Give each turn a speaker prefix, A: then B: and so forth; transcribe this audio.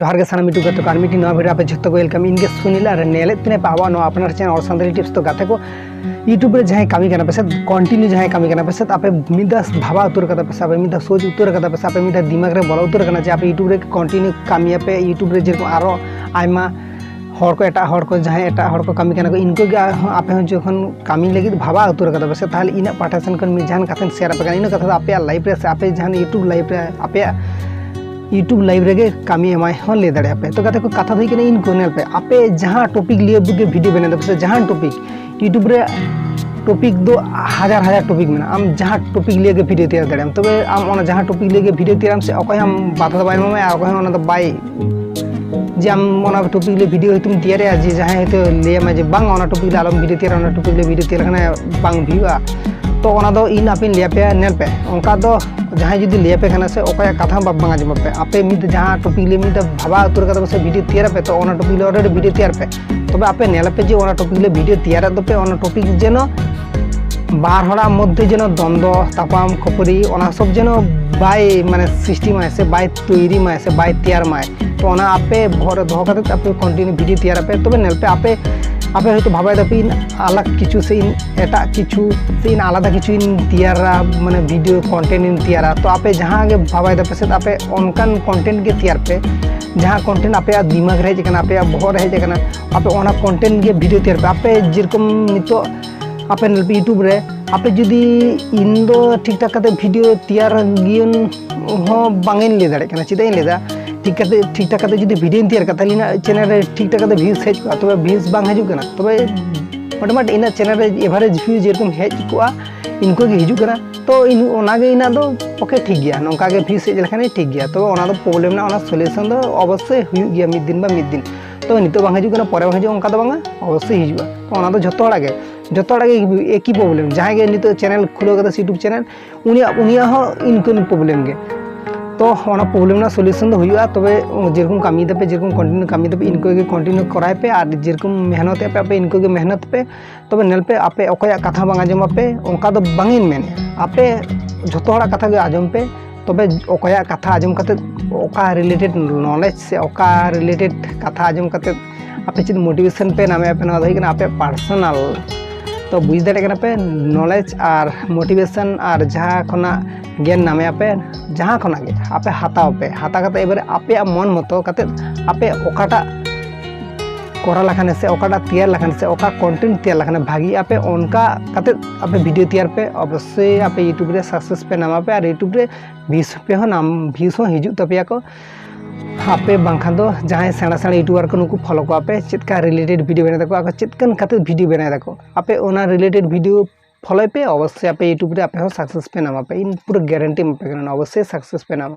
A: जोहार के सानाम यूट्यूब गाते को आर मिटी नवा वीडियो पे झोतो को वेलकम इनके सुनीला रे नेले तने पावा नो अपना चैनल और संतली टिप्स तो गाते को यूट्यूब रे जहां कमी करना पैसा कंटिन्यू जहां कमी करना पैसा आपे मिदा भावा उतर कदा पैसा आपे मिदा सोच उतर कदा पैसा आपे मिदा दिमाग रे बोला उतर करना जे आपे यूट्यूब रे कंटिन्यू कमी आपे यूट्यूब रे जेरको आरो आयमा हर को एटा हर को जहां एटा हर को कमी करना को इनको आपे जखन कमी लगी भावा उतर कदा पैसा ताहले इना पार्टिशन कर मि जहां कथन शेयर आपे इन कथा आपे लाइव रे से आपे जहां यूट्यूब लाइव रे आपे यूट्यूब लाइव रे कमी एमाय हन ले दाड़े आपे तो गाते को कथा थई कने इन को नेल पे आपे जहां टॉपिक लिए बुगे वीडियो बने दे जहां टॉपिक यूट्यूब रे टॉपिक दो हजार हजार टॉपिक में आम जहां टॉपिक लिए वीडियो तैयार दाड़े तबे आम ओना जहां टॉपिक लिए वीडियो तैयार से ओकय हम बाधा बाय मामे आ ओकय ओना तो बाय जे आम ओना टॉपिक ले वीडियो तुम तैयार आ जे जहां तो ले मा जे बांग ओना टॉपिक ले आलम वीडियो तैयार ओना टॉपिक ले वीडियो तैयार कने बांग भिवा तो ओना दो इन आपिन ले पे नेल पे ओंका दो जहां जुदी ले पे खाना से ओकय कथा बांग आजम पे आपे मिद जहां टॉपिक ले मिद भाबा उतर कदा से वीडियो तैयार पे तो ओना टॉपिक ले ऑलरेडी वीडियो तैयार पे तबे आपे नेल पे जे ओना टॉपिक ले वीडियो तैयार दो पे ओना टॉपिक जेनो बार हड़ा मध्य जेनो द्वंद्व तापाम खपरी ओना सब जेनो बाय माने सिस्टम आए से बाय तैयारी माय से बाय तैयार माय तो ओना आपे भर दो कते आपे कंटिन्यू वीडियो तैयार पे तबे नेल पे आपे आपे हयतो भाबाय दपे इन अलग किछु से इन एटा किछु से इन आलादा किछु इन तैयारा माने वीडियो कंटेंट इन तैयारा तो आपे जहां गे भाबाय दपे से आपे ऑनकान कंटेंट के तैयार पे जहां कंटेंट आपे दिमाग रे जकना आपे बहर रे जकना आपे ओना कंटेंट के वीडियो तैयार पे आपे जेरकम नितो आपे यूट्यूब रे आपे जुदी इन दो ठीक ठाक कते वीडियो तैयार गियन हो बांगेन ले दाड़े कना चिदाई लेदा ठीक ठाक कते जुदी वीडियो तैयार कता लिना चैनल रे ठीक ठाक कते व्यूज हेज को तबे व्यूज बांग हजू कना तबे मोटमाट इन चैनल रे एवरेज व्यूज जेरकम हेज को इनको गे हिजू कना तो इन ओना गे इना दो ओके ठीक गया नोंका गे व्यूज हेज लेखाने ठीक गया तो ओना दो प्रॉब्लम ना ओना सॉल्यूशन दो अवश्य हुई गया मिद दिन बा मिद दिन तो नितो बांग हजू कना परे हजू ओंका दो बांगा अवश्य हिजुआ तो ओना दो झतो हड़ा गे एक ही प्रॉब्लम जहां गे नितो चैनल खुलो कदा यूट्यूब चैनल उनिया हो इनको प्रॉब्लम गे तो ओना प्रॉब्लम ना सॉल्यूशन दो हुआ तबे जेरकम कमी दपे जेरकम कंटिन्यू कमी दपे इनको गे कंटिन्यू कराय पे और जेरकम मेहनत पे आपे इनको गे मेहनत पे तबे नेल पे आपे ओकया कथा बांग आजम पे ओंका दो बांगिन मेने आपे झतो हड़ा कथा गे आजम पे तबे ओकया कथा आजम कते ओका रिलेटेड नॉलेज से ओका रिलेटेड कथा आजम कते आपे चित मोटिवेशन पे नामे पे ना दई आपे पर्सनल तो बुझ दाड़े कना पे नॉलेज और मोटिवेशन और जहाँ खना ज्ञान नामे पे जहाँ खना गे आपे हाताव पे हाता कते एबारे आपे मन मतो कते आपे ओकाटा करा लखाने से ओकाटा तैयार लखाने से ओका कंटेंट तैयार लखाने भागी आपे उनका कते आपे वीडियो तैयार पे अवश्य आपे यूट्यूब रे सक्सेस पे नामा पे और यूट्यूब रे व्यूज पे हो नाम व्यूज हो हिजू तपिया को आपे बांखान दो जहां सेना सेना यूट्यूबर को नुकु फॉलो को आपे चितका रिलेटेड वीडियो बने दको आको चितकन कते वीडियो बने दको आपे ओना रिलेटेड वीडियो फॉलो पे अवश्य आपे यूट्यूब रे आपे हो सक्सेस पे नामा पे इन पूरा गारंटी में पे करना अवश्य सक्सेस पे नामा